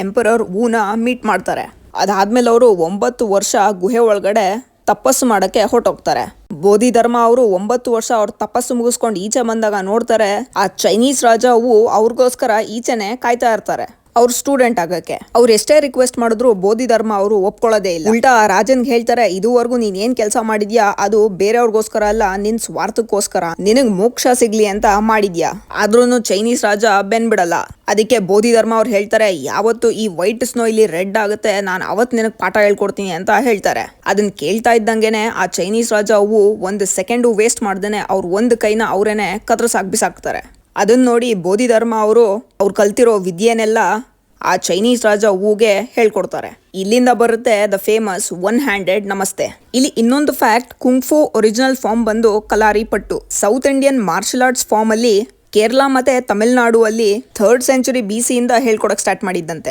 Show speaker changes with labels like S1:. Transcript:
S1: Emperor ವೂನ meet ಮಾಡ್ತಾರೆ. ಅದಾದ್ಮೇಲೆ ಅವರು 9 ವರ್ಷ ಗುಹೆ ಒಳಗಡೆ ತಪಸ್ಸು ಮಾಡಕ್ಕೆ ಹೊರಟೋಗ್ತಾರೆ. ಬೋಧಿಧರ್ಮ ಅವರು 9 ವರ್ಷ ಅವ್ರ ತಪಸ್ಸು ಮುಗಿಸ್ಕೊಂಡು ಈಚೆ ಬಂದಾಗ ನೋಡ್ತಾರೆ ಆ ಚೈನೀಸ್ ರಾಜ ವು ಅವ್ರಿಗೋಸ್ಕರ ಈಚೆನೆ ಕಾಯ್ತಾ ಇರ್ತಾರೆ ಅವ್ರ ಸ್ಟೂಡೆಂಟ್ ಆಗಕ್ಕೆ. ಅವ್ರು ಎಷ್ಟೇ ರಿಕ್ವೆಸ್ಟ್ ಮಾಡಿದ್ರು ಬೋಧಿಧರ್ಮ ಅವರು ಒಪ್ಕೊಳ್ಳೋದೇ ಇಲ್ಲ. ಉಲ್ಟಾ ರಾಜನ್ಗೆ ಹೇಳ್ತಾರೆ, ಇದುವರೆಗೂ ನೀನ್ ಏನ್ ಕೆಲಸ ಮಾಡಿದ್ಯಾ ಅದು ಬೇರೆಯವ್ರಿಗೋಸ್ಕರ ಅಲ್ಲ, ನಿನ್ ಸ್ವಾರ್ಥಕ್ಕೋಸ್ಕರ, ನಿನಗ್ ಮೋಕ್ಷ ಸಿಗ್ಲಿ ಅಂತ ಮಾಡಿದ್ಯಾ. ಆದ್ರೂನು ಚೈನೀಸ್ ರಾಜ ಬೆನ್ ಬಿಡಲ್ಲ. ಅದಕ್ಕೆ ಬೋಧಿಧರ್ಮ ಅವ್ರು ಹೇಳ್ತಾರೆ, ಯಾವತ್ತು ಈ ವೈಟ್ ಸ್ನೋ ಇಲ್ಲಿ ರೆಡ್ ಆಗುತ್ತೆ ನಾನು ಅವತ್ ನಿನಗ್ ಪಾಠ ಹೇಳ್ಕೊಡ್ತೀನಿ ಅಂತ ಹೇಳ್ತಾರೆ. ಅದನ್ನ ಕೇಳ್ತಾ ಇದ್ದಂಗೆನೆ ಆ ಚೈನೀಸ್ ರಾಜ ಅವು 1 ಸೆಕೆಂಡು ವೇಸ್ಟ್ ಮಾಡ್ದೇನೆ ಅವ್ರ ಒಂದು ಕೈನ ಅವ್ರೇನೆ ಕತ್ರಸಾಕ್ ಬಿಸಾಕ್ತಾರೆ. ಅದನ್ನ ನೋಡಿ ಬೋಧಿಧರ್ಮ ಅವರು ಅವ್ರು ಕಲ್ತಿರೋ ವಿದ್ಯೆನೆಲ್ಲ ಆ ಚೈನೀಸ್ ರಾಜ ಊಗೆ ಹೇಳ್ಕೊಡ್ತಾರೆ. ಇಲ್ಲಿಂದ ಬರುತ್ತೆ ದ ಫೇಮಸ್ 1 ಹ್ಯಾಂಡೆಡ್ ನಮಸ್ತೆ. ಇಲ್ಲಿ ಇನ್ನೊಂದು ಫ್ಯಾಕ್ಟ್, ಕುಂಗ್ಫು ಒರಿಜಿನಲ್ ಫಾರ್ಮ್ ಬಂದು Kalaripayattu. South Indian martial arts form ಅಲ್ಲಿ ಕೇರಳ ಮತ್ತೆ ತಮಿಳುನಾಡು ಅಲ್ಲಿ 3rd ಸೆಂಚುರಿ BC ಇಂದ ಹೇಳ್ಕೊಡಕ್ ಸ್ಟಾರ್ಟ್ ಮಾಡಿದ್ದಂತೆ.